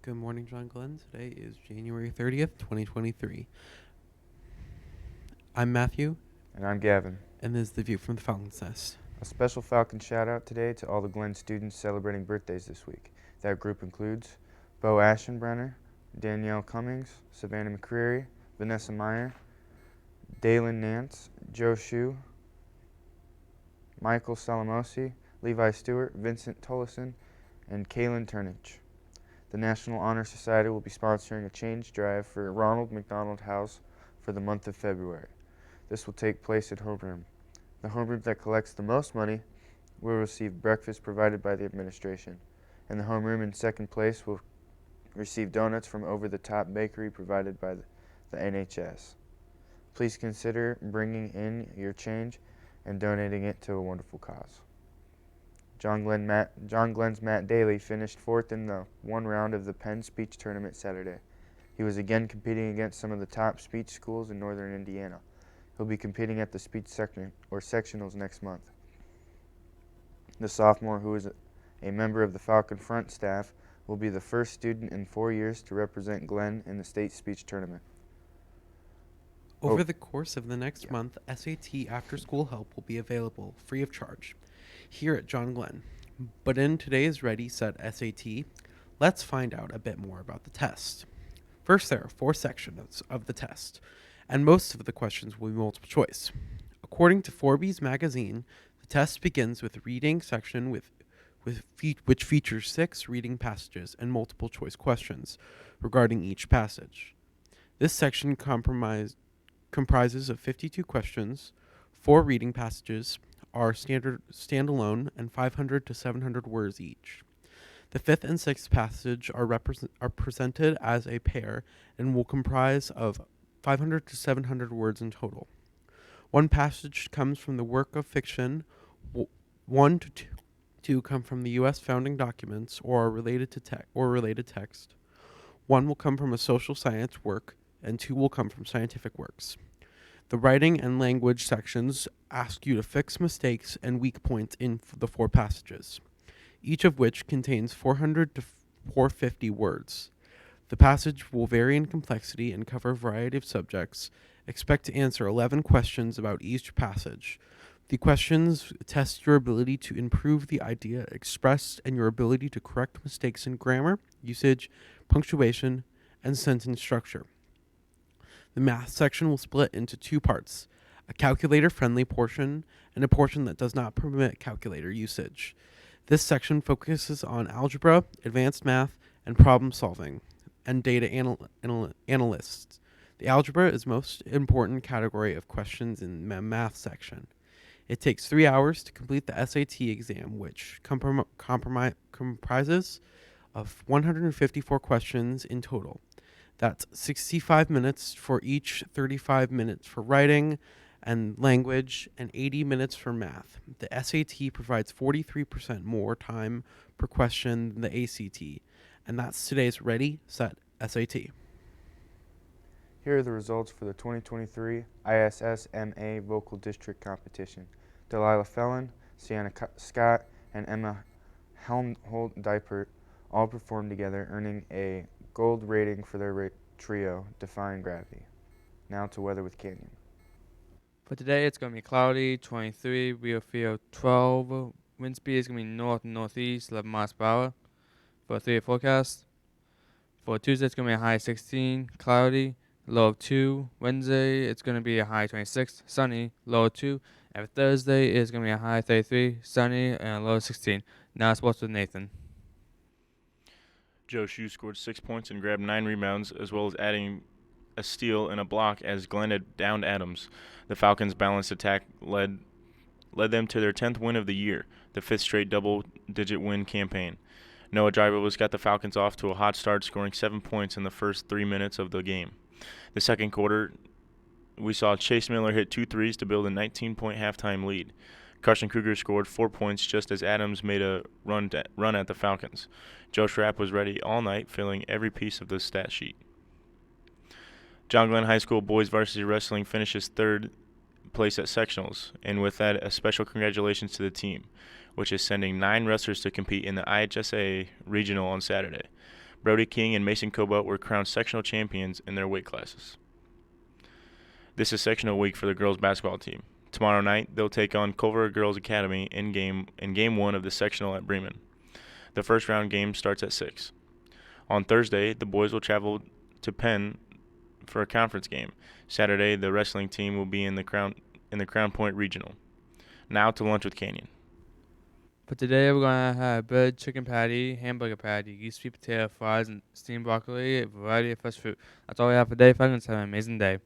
Good morning, John Glenn. Today is January 30th, 2023. I'm Matthew, And I'm Gavin. and this is the view from the Falcon's Nest. A special Falcon shout out today to all the Glen students celebrating birthdays this week. That group includes Bo Aschenbrenner, Danielle Cummings, Savannah McCreary, Vanessa Meyer, Dalen Nance, Joe Shue, Michael Salamosi, Levi Stewart, Vincent Tollison, and Kaylin Turnage. The National Honor Society will be sponsoring a change drive for Ronald McDonald House for the month of February. This will take place at homeroom. The homeroom that collects the most money will receive breakfast provided by the administration, and the homeroom in second place will receive donuts from Over the Top Bakery provided by the NHS. Please consider bringing in your change and donating it to a wonderful cause. John Glenn's Matt Daly finished fourth in the one round of the Penn Speech Tournament Saturday. He was again competing against some of the top speech schools in northern Indiana. He'll be competing at the speech sectionals next month. The sophomore, who is a member of the Falcon Front staff, will be the first student in 4 years to represent Glenn in the state speech tournament. Over the course of the next month, SAT after-school help will be available free of charge here at John Glenn. But in today's Ready, Set, SAT, let's find out a bit more about the test. First, there are 4 sections of the test, and most of the questions will be multiple choice. According to Forbes magazine, the test begins with a reading section which features 6 reading passages and multiple choice questions regarding each passage. This section comprises of 52 questions. 4 reading passages are standalone and 500 to 700 words each. The 5th and 6th passage are presented as a pair and will comprise of 500 to 700 words in total. One passage comes from the work of fiction, 1 to 2 come from the U.S. founding documents or are related text. 1 will come from a social science work, and 2 will come from scientific works. The writing and language sections ask you to fix mistakes and weak points in the 4 passages, each of which contains 400 to 450 words. The passage will vary in complexity and cover a variety of subjects. Expect to answer 11 questions about each passage. The questions test your ability to improve the idea expressed and your ability to correct mistakes in grammar, usage, punctuation, and sentence structure. The math section will split into 2 parts, a calculator-friendly portion and a portion that does not permit calculator usage. This section focuses on algebra, advanced math, and problem solving, and data analysts. The algebra is most important category of questions in the math section. It takes 3 hours to complete the SAT exam, which comprises of 154 questions in total. That's 65 minutes for each, 35 minutes for writing and language, and 80 minutes for math. The SAT provides 43% more time per question than the ACT. And that's today's Ready, Set, SAT. Here are the results for the 2023 ISSMA Vocal District Competition. Delilah Fellon, Sienna Scott, and Emma Helmholt-Dipert all performed together, earning a gold rating for their trio, Defying Gravity. Now to weather with Canyon. For today, it's going to be cloudy, 23, real feel 12. Wind speed is going to be north and northeast, 11 miles per hour for a 3-day forecast. For Tuesday, it's going to be a high 16, cloudy, low of 2. Wednesday, it's going to be a high 26, sunny, low of 2. And for Thursday, it's going to be a high 33, sunny, and a low of 16. Now sports with Nathan. Joe Shue scored 6 points and grabbed 9 rebounds, as well as adding a steal and a block as Glenn had downed Adams. The Falcons' balanced attack led them to their 10th win of the year, the 5th straight double-digit win campaign. Noah Drivos got the Falcons off to a hot start, scoring 7 points in the first 3 minutes of the game. The second quarter, we saw Chase Miller hit 2 threes to build a 19-point halftime lead. Carson Kruger scored 4 points just as Adams made a run at the Falcons. Joe Schrapp was ready all night, filling every piece of the stat sheet. John Glenn High School boys varsity wrestling finishes 3rd place at sectionals, and with that, a special congratulations to the team, which is sending 9 wrestlers to compete in the IHSA regional on Saturday. Brody King and Mason Cobalt were crowned sectional champions in their weight classes. This is sectional week for the girls basketball team. Tomorrow night, they'll take on Culver Girls Academy in game 1 of the sectional at Bremen. The first round game starts at 6. On Thursday, the boys will travel to Penn for a conference game. Saturday, the wrestling team will be in the Crown Point Regional. Now to lunch with Canyon. For today, we're going to have bread, chicken patty, hamburger patty, yeast sweet potato fries, and steamed broccoli, a variety of fresh fruit. That's all we have for today, Falcons. Have an amazing day.